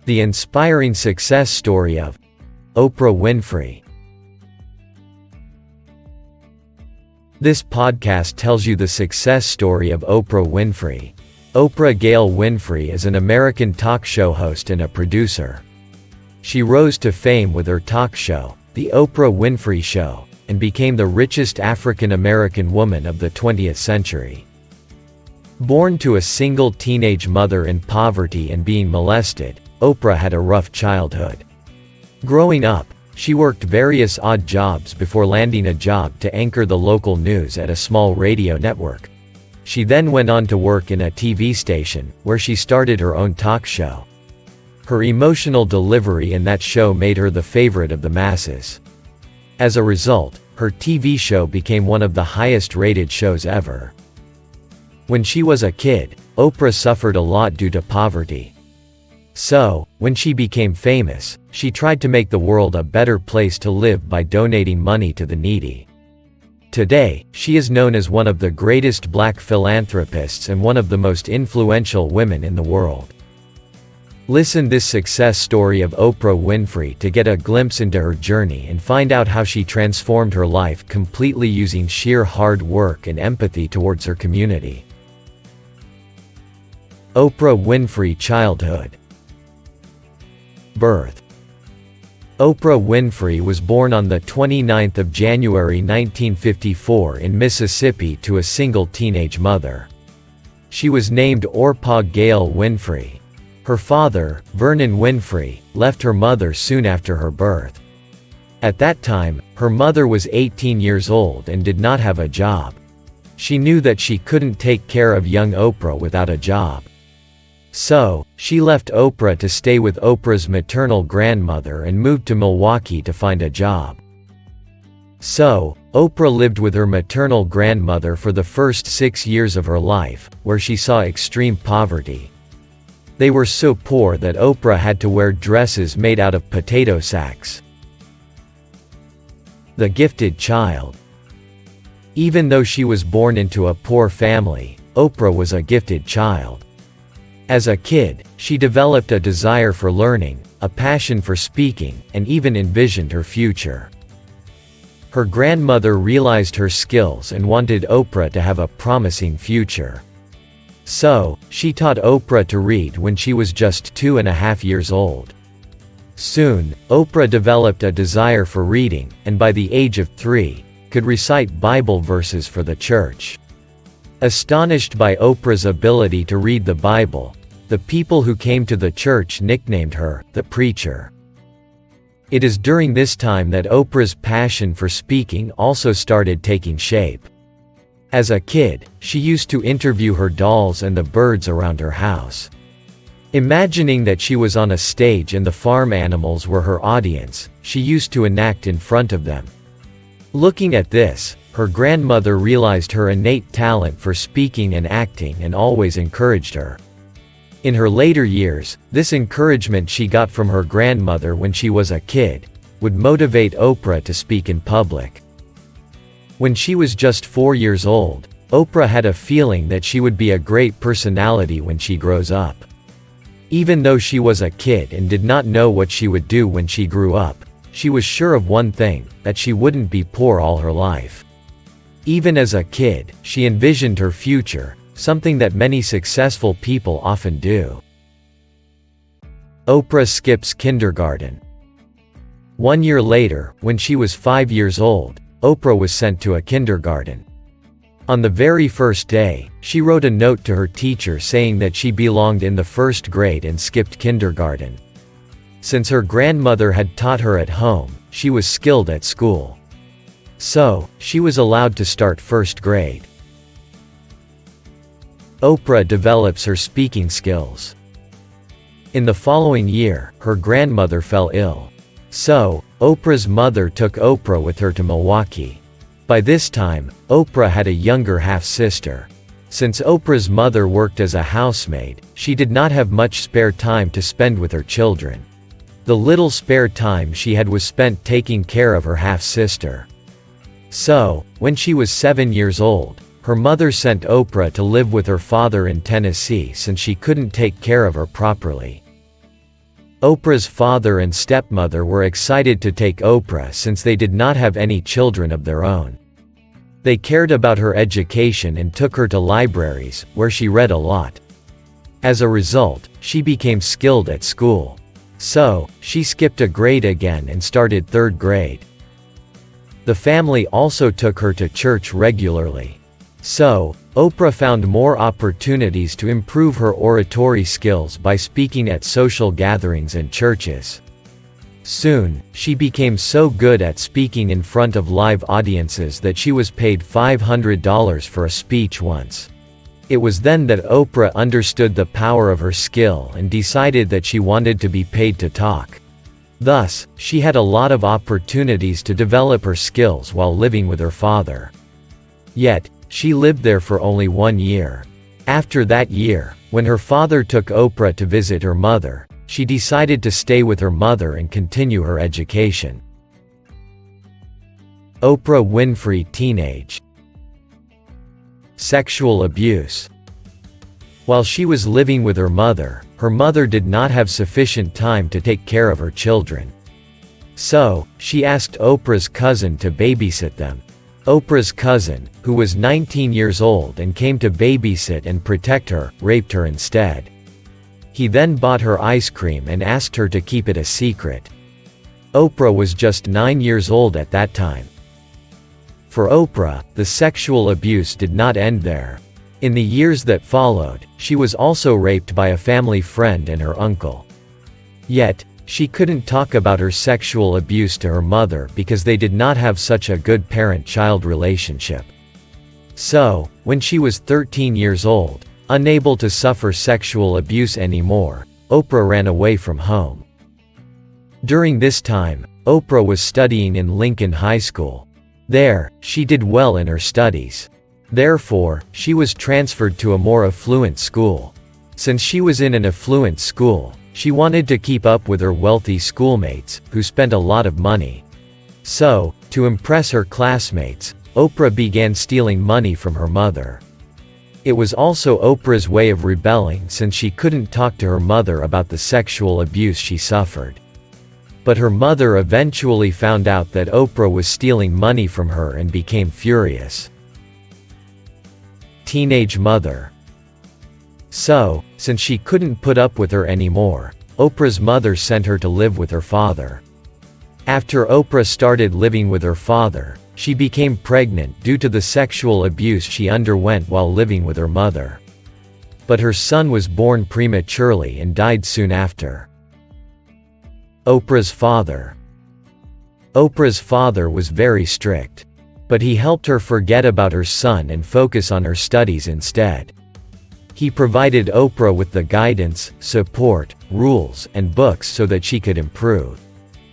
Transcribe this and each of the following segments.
The inspiring success story of Oprah Winfrey. This podcast tells you the success story of Oprah Winfrey. Oprah Gail Winfrey is an American talk show host and a producer. She rose to fame with her talk show, The Oprah Winfrey Show, and became the richest African American woman of the 20th century. Born to a single teenage mother in poverty and being molested, Oprah had a rough childhood. Growing up, she worked various odd jobs before landing a job to anchor the local news at a small radio network. She then went on to work in a TV station, where she started her own talk show. Her emotional delivery in that show made her the favorite of the masses. As a result, her TV show became one of the highest-rated shows ever. When she was a kid, Oprah suffered a lot due to poverty. So, when she became famous, she tried to make the world a better place to live by donating money to the needy. Today, she is known as one of the greatest black philanthropists and one of the most influential women in the world. Listen this success story of Oprah Winfrey to get a glimpse into her journey and find out how she transformed her life completely using sheer hard work and empathy towards her community. Oprah Winfrey childhood. Birth. Oprah Winfrey was born on the 29th of January 1954 in Mississippi to a single teenage mother. She was named Oprah Gail Winfrey. Her father, Vernon Winfrey, left her mother soon after her birth. At that time, her mother was 18 years old and did not have a job. She knew that she couldn't take care of young Oprah without a job. So, she left Oprah to stay with Oprah's maternal grandmother and moved to Milwaukee to find a job. So, Oprah lived with her maternal grandmother for the first 6 years of her life, where she saw extreme poverty. They were so poor that Oprah had to wear dresses made out of potato sacks. The gifted child. Even though she was born into a poor family, Oprah was a gifted child. As a kid, she developed a desire for learning, a passion for speaking, and even envisioned her future. Her grandmother realized her skills and wanted Oprah to have a promising future. So, she taught Oprah to read when she was just 2.5 years old. Soon, Oprah developed a desire for reading, and by the age of 3, could recite Bible verses for the church. Astonished by Oprah's ability to read the Bible, the people who came to the church nicknamed her the preacher. It is during this time that Oprah's passion for speaking also started taking shape. As a kid, she used to interview her dolls and the birds around her house. Imagining that she was on a stage and the farm animals were her audience, she used to enact in front of them. Looking at this, her grandmother realized her innate talent for speaking and acting and always encouraged her. In her later years, this encouragement she got from her grandmother when she was a kid would motivate Oprah to speak in public. When she was just 4 years old, Oprah had a feeling that she would be a great personality when she grows up. Even though she was a kid and did not know what she would do when she grew up, she was sure of one thing, that she wouldn't be poor all her life. Even as a kid, she envisioned her future, something that many successful people often do. Oprah skips kindergarten. 1 year later, when she was 5 years old, Oprah was sent to a kindergarten. On the very first day, she wrote a note to her teacher saying that she belonged in the first grade and skipped kindergarten. Since her grandmother had taught her at home, she was skilled at school. So, she was allowed to start first grade. Oprah develops her speaking skills. In the following year, her grandmother fell ill. So, Oprah's mother took Oprah with her to Milwaukee. By this time, Oprah had a younger half-sister. Since Oprah's mother worked as a housemaid, she did not have much spare time to spend with her children. The little spare time she had was spent taking care of her half-sister. So, when she was 7 years old, her mother sent Oprah to live with her father in Tennessee since she couldn't take care of her properly. Oprah's father and stepmother were excited to take Oprah since they did not have any children of their own. They cared about her education and took her to libraries, where she read a lot. As a result, she became skilled at school. So, she skipped a grade again and started 3rd grade. The family also took her to church regularly. So, Oprah found more opportunities to improve her oratory skills by speaking at social gatherings and churches. Soon, she became so good at speaking in front of live audiences that she was paid $500 for a speech once. It was then that Oprah understood the power of her skill and decided that she wanted to be paid to talk. Thus, she had a lot of opportunities to develop her skills while living with her father. Yet, she lived there for only 1 year. After that year, when her father took Oprah to visit her mother, she decided to stay with her mother and continue her education. Oprah Winfrey teenage sexual abuse. While she was living with her mother did not have sufficient time to take care of her children. So, she asked Oprah's cousin to babysit them. Oprah's cousin, who was 19 years old and came to babysit and protect her, raped her instead. He then bought her ice cream and asked her to keep it a secret. Oprah was just 9 years old at that time. For Oprah, the sexual abuse did not end there. In the years that followed, she was also raped by a family friend and her uncle. Yet, she couldn't talk about her sexual abuse to her mother because they did not have such a good parent-child relationship. So, when she was 13 years old, unable to suffer sexual abuse anymore, Oprah ran away from home. During this time, Oprah was studying in Lincoln High School. There, she did well in her studies. Therefore, she was transferred to a more affluent school. Since she was in an affluent school, she wanted to keep up with her wealthy schoolmates, who spent a lot of money. So, to impress her classmates, Oprah began stealing money from her mother. It was also Oprah's way of rebelling since she couldn't talk to her mother about the sexual abuse she suffered. But her mother eventually found out that Oprah was stealing money from her and became furious. Teenage mother. So, since she couldn't put up with her anymore, Oprah's mother sent her to live with her father. After Oprah started living with her father, she became pregnant due to the sexual abuse she underwent while living with her mother. But her son was born prematurely and died soon after. Oprah's father. Oprah's father was very strict. But he helped her forget about her son and focus on her studies instead. He provided Oprah with the guidance, support, rules, and books so that she could improve.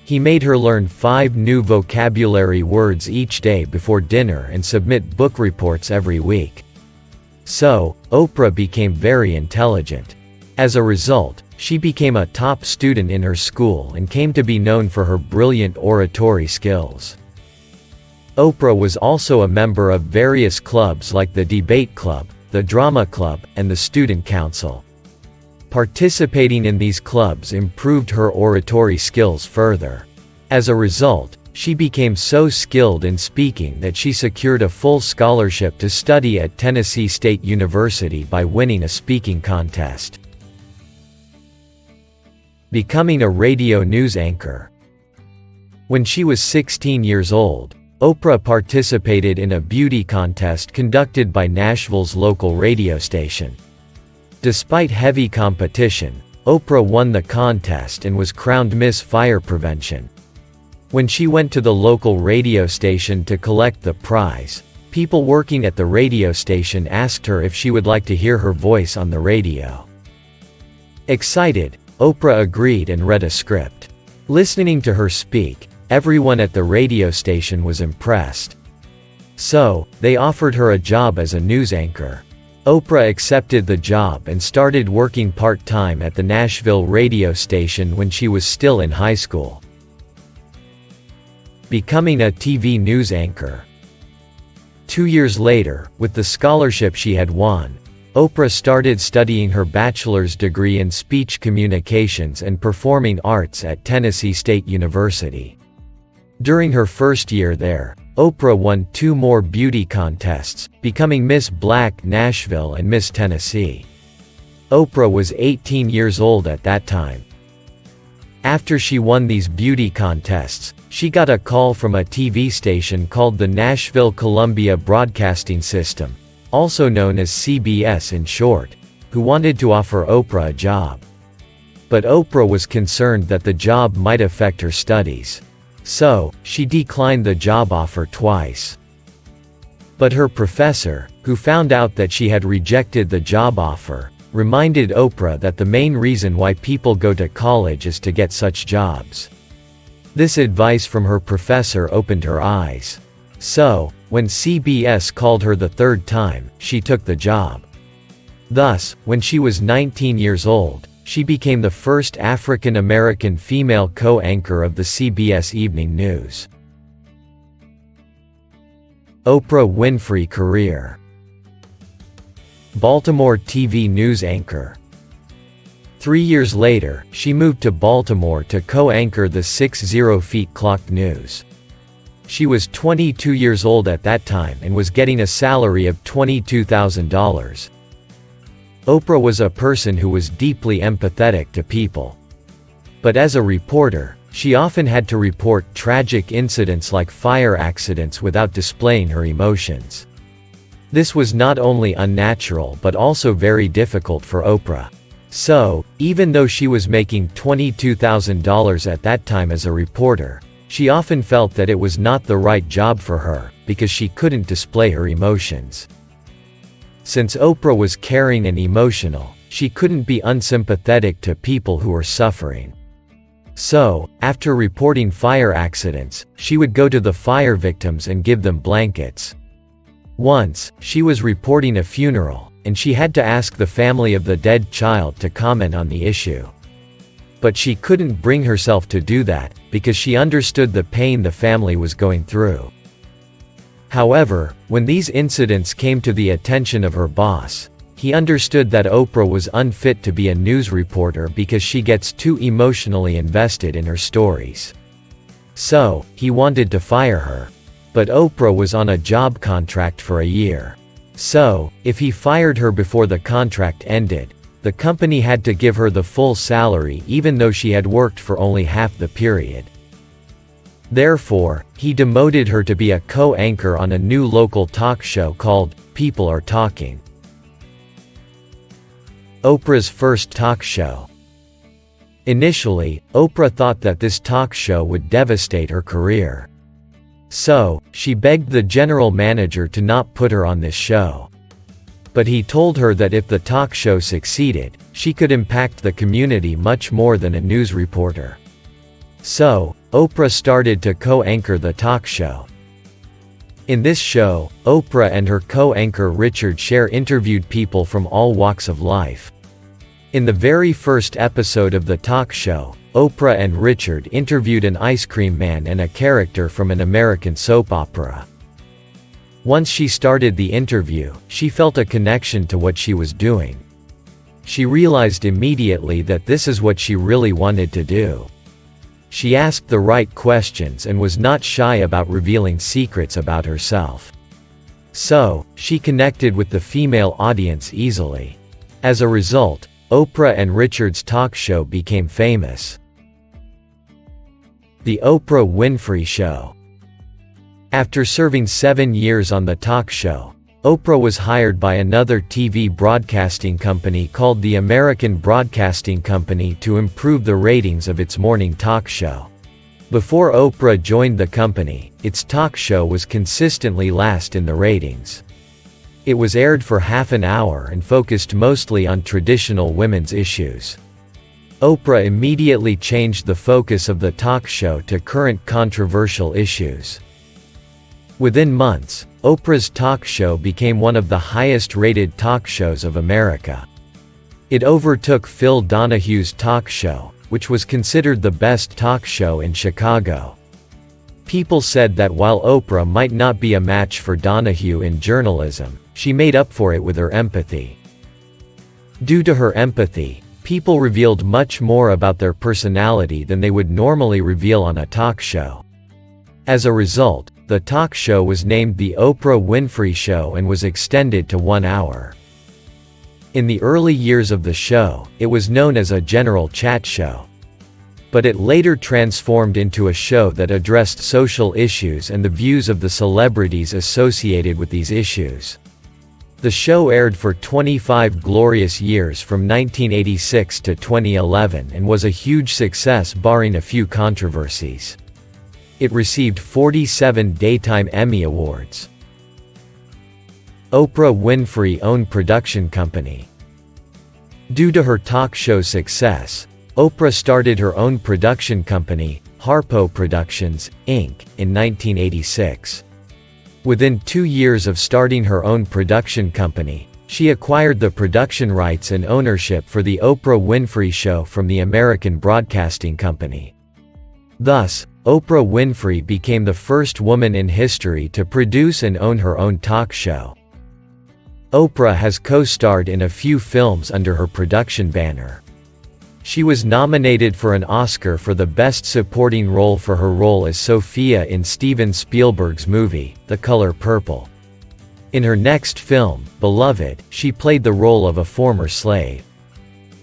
He made her learn 5 new vocabulary words each day before dinner and submit book reports every week. So, Oprah became very intelligent. As a result, she became a top student in her school and came to be known for her brilliant oratory skills. Oprah was also a member of various clubs like the Debate Club, the Drama Club, and the Student Council. Participating in these clubs improved her oratory skills further. As a result, she became so skilled in speaking that she secured a full scholarship to study at Tennessee State University by winning a speaking contest. Becoming a radio news anchor. When she was 16 years old, Oprah participated in a beauty contest conducted by Nashville's local radio station. Despite heavy competition, Oprah won the contest and was crowned Miss Fire Prevention. When she went to the local radio station to collect the prize, people working at the radio station asked her if she would like to hear her voice on the radio. Excited, Oprah agreed and read a script. Listening to her speak, everyone at the radio station was impressed. So, they offered her a job as a news anchor. Oprah accepted the job and started working part-time at the Nashville radio station when she was still in high school. Becoming a TV news anchor. 2 years later, with the scholarship she had won, Oprah started studying her bachelor's degree in speech communications and performing arts at Tennessee State University. During her first year there, Oprah won 2 more beauty contests, becoming Miss Black Nashville and Miss Tennessee. Oprah was 18 years old at that time. After she won these beauty contests, she got a call from a TV station called the Nashville Columbia Broadcasting System, also known as CBS in short, who wanted to offer Oprah a job. But Oprah was concerned that the job might affect her studies. So, she declined the job offer twice. But her professor, who found out that she had rejected the job offer, reminded Oprah that the main reason why people go to college is to get such jobs. This advice from her professor opened her eyes. So, when CBS called her the 3rd time, she took the job. Thus, when she was 19 years old, she became the first African American female co-anchor of the CBS Evening News. Oprah Winfrey career. Baltimore TV news anchor. 3 years later, she moved to Baltimore to co-anchor the 60 Feet Clock News. She was 22 years old at that time and was getting a salary of $22,000. Oprah was a person who was deeply empathetic to people. But as a reporter, she often had to report tragic incidents like fire accidents without displaying her emotions. This was not only unnatural but also very difficult for Oprah. So, even though she was making $22,000 at that time as a reporter, she often felt that it was not the right job for her, because she couldn't display her emotions. Since Oprah was caring and emotional, she couldn't be unsympathetic to people who were suffering. So, after reporting fire accidents, she would go to the fire victims and give them blankets. Once, she was reporting a funeral, and she had to ask the family of the dead child to comment on the issue. But she couldn't bring herself to do that, because she understood the pain the family was going through. However, when these incidents came to the attention of her boss, he understood that Oprah was unfit to be a news reporter because she gets too emotionally invested in her stories. So, he wanted to fire her. But Oprah was on a job contract for a year. So, if he fired her before the contract ended, the company had to give her the full salary even though she had worked for only half the period. Therefore, he demoted her to be a co-anchor on a new local talk show called People Are Talking. Oprah's first talk show. Initially, Oprah thought that this talk show would devastate her career. So, she begged the general manager to not put her on this show. But he told her that if the talk show succeeded, she could impact the community much more than a news reporter. So, Oprah started to co-anchor the talk show. In this show, Oprah and her co-anchor Richard Sher interviewed people from all walks of life. In the very first episode of the talk show, Oprah and Richard interviewed an ice cream man and a character from an American soap opera. Once she started the interview, she felt a connection to what she was doing. She realized immediately that this is what she really wanted to do. She asked the right questions and was not shy about revealing secrets about herself. So, she connected with the female audience easily. As a result, Oprah and Richard's talk show became famous. The Oprah Winfrey Show. After serving 7 years on the talk show, Oprah was hired by another TV broadcasting company called the American Broadcasting Company to improve the ratings of its morning talk show. Before Oprah joined the company, its talk show was consistently last in the ratings. It was aired for half an hour and focused mostly on traditional women's issues. Oprah immediately changed the focus of the talk show to current controversial issues. Within months, Oprah's talk show became one of the highest-rated talk shows of America. It overtook Phil Donahue's talk show, which was considered the best talk show in Chicago. People said that while Oprah might not be a match for Donahue in journalism, she made up for it with her empathy. Due to her empathy, people revealed much more about their personality than they would normally reveal on a talk show. As a result, the talk show was named The Oprah Winfrey Show and was extended to 1 hour. In the early years of the show, it was known as a general chat show. But it later transformed into a show that addressed social issues and the views of the celebrities associated with these issues. The show aired for 25 glorious years from 1986 to 2011 and was a huge success barring a few controversies. It received 47 Daytime Emmy Awards. Oprah Winfrey owned production company. Due to her talk show success, Oprah started her own production company, Harpo Productions, Inc., in 1986. Within 2 years of starting her own production company, she acquired the production rights and ownership for The Oprah Winfrey Show from the American Broadcasting Company. Thus, Oprah Winfrey became the first woman in history to produce and own her own talk show. Oprah has co-starred in a few films under her production banner. She was nominated for an Oscar for the Best Supporting Role for her role as Sophia in Steven Spielberg's movie, The Color Purple. In her next film, Beloved, she played the role of a former slave.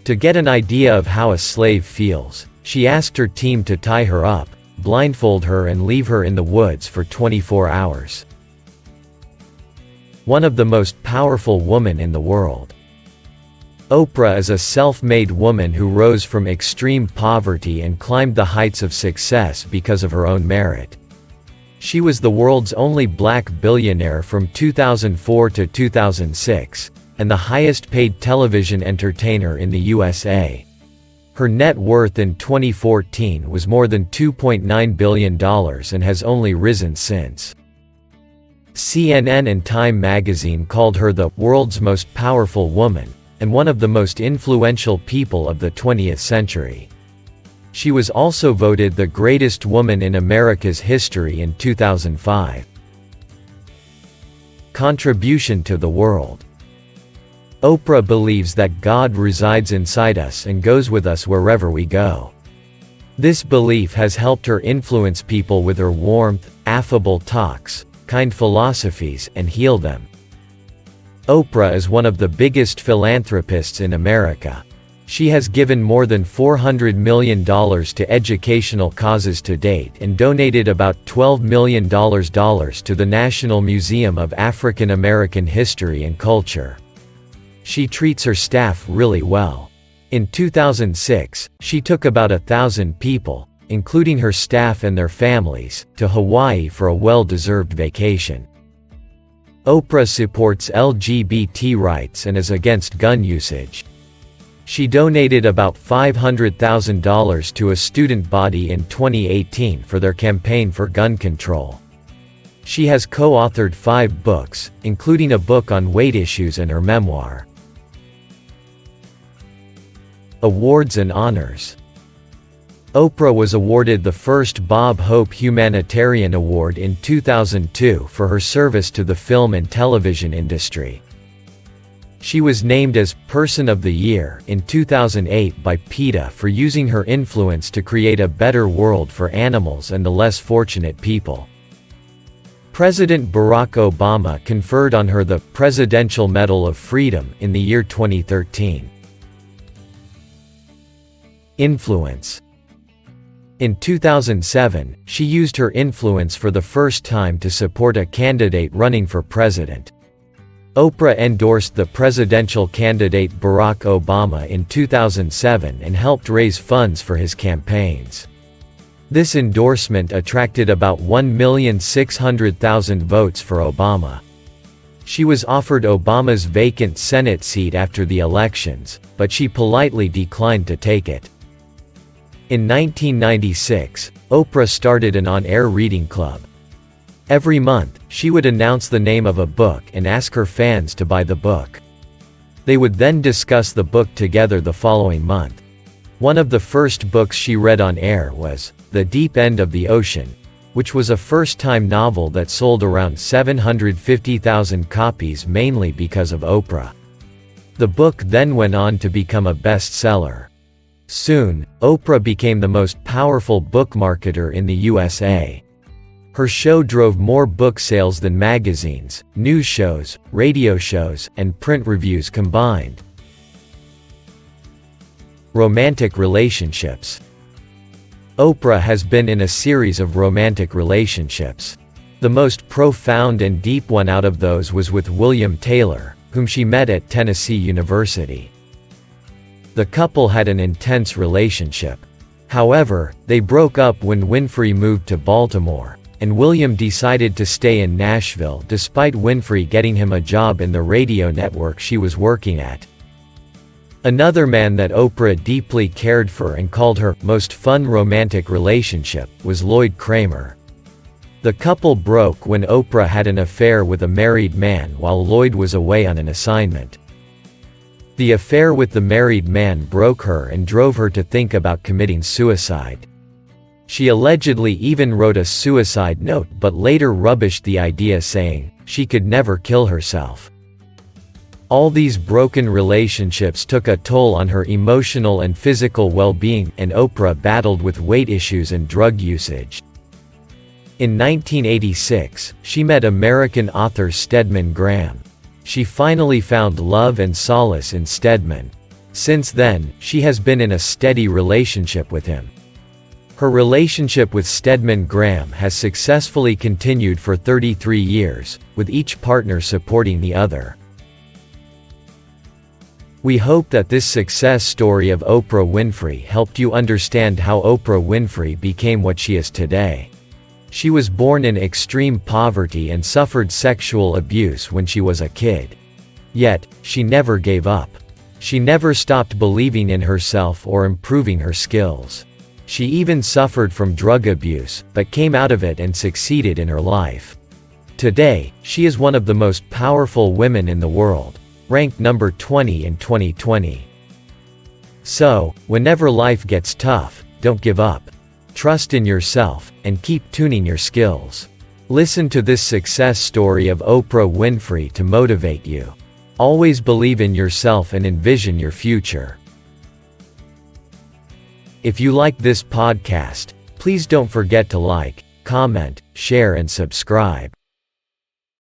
To get an idea of how a slave feels, she asked her team to tie her up, blindfold her and leave her in the woods for 24 hours. One of the most powerful women in the world. Oprah is a self-made woman who rose from extreme poverty and climbed the heights of success because of her own merit. She was the world's only black billionaire from 2004 to 2006, and the highest-paid television entertainer in the USA. Her net worth in 2014 was more than $2.9 billion and has only risen since. CNN and Time magazine called her the world's most powerful woman, and one of the most influential people of the 20th century. She was also voted the greatest woman in America's history in 2005. Contribution to the world. Oprah believes that God resides inside us and goes with us wherever we go. This belief has helped her influence people with her warmth, affable talks, kind philosophies, and heal them. Oprah is one of the biggest philanthropists in America. She has given more than $400 million to educational causes to date and donated about $12 million to the National Museum of African American History and Culture. She treats her staff really well. In 2006, she took about 1,000 people, including her staff and their families, to Hawaii for a well-deserved vacation. Oprah supports LGBT rights and is against gun usage. She donated about $500,000 to a student body in 2018 for their campaign for gun control. She has co-authored 5 books, including a book on weight issues and her memoir. Awards and honors. Oprah was awarded the first Bob Hope Humanitarian Award in 2002 for her service to the film and television industry. She was named as Person of the Year in 2008 by PETA for using her influence to create a better world for animals and the less fortunate people. President Barack Obama conferred on her the Presidential Medal of Freedom in the year 2013. Influence. In 2007, she used her influence for the first time to support a candidate running for president. Oprah endorsed the presidential candidate Barack Obama in 2007 and helped raise funds for his campaigns. This endorsement attracted about 1,600,000 votes for Obama. She was offered Obama's vacant Senate seat after the elections, but she politely declined to take it. In 1996, Oprah started an on-air reading club. Every month, she would announce the name of a book and ask her fans to buy the book. They would then discuss the book together the following month. One of the first books she read on air was The Deep End of the Ocean, which was a first-time novel that sold around 750,000 copies mainly because of Oprah. The book then went on to become a bestseller. Soon, Oprah became the most powerful book marketer in the USA. Her show drove more book sales than magazines, news shows, radio shows, and print reviews combined. Romantic relationships. Oprah has been in a series of romantic relationships. The most profound and deep one out of those was with William Taylor, whom she met at Tennessee University. The couple had an intense relationship. However, they broke up when Winfrey moved to Baltimore, and William decided to stay in Nashville despite Winfrey getting him a job in the radio network she was working at. Another man that Oprah deeply cared for and called her most fun romantic relationship was Lloyd Kramer. The couple broke when Oprah had an affair with a married man while Lloyd was away on an assignment. The affair with the married man broke her and drove her to think about committing suicide. She allegedly even wrote a suicide note but later rubbished the idea, saying she could never kill herself. All these broken relationships took a toll on her emotional and physical well-being, and Oprah battled with weight issues and drug usage. In 1986, she met American author Stedman Graham. She finally found love and solace in Stedman. Since then, she has been in a steady relationship with him. Her relationship with Stedman Graham has successfully continued for 33 years, with each partner supporting the other. We hope that this success story of Oprah Winfrey helped you understand how Oprah Winfrey became what she is today. She was born in extreme poverty and suffered sexual abuse when she was a kid. Yet, she never gave up. She never stopped believing in herself or improving her skills. She even suffered from drug abuse, but came out of it and succeeded in her life. Today, she is one of the most powerful women in the world, ranked number 20 in 2020. So, whenever life gets tough, don't give up. Trust in yourself, and keep tuning your skills. Listen to this success story of Oprah Winfrey to motivate you. Always believe in yourself and envision your future. If you like this podcast, please don't forget to like, comment, share and subscribe.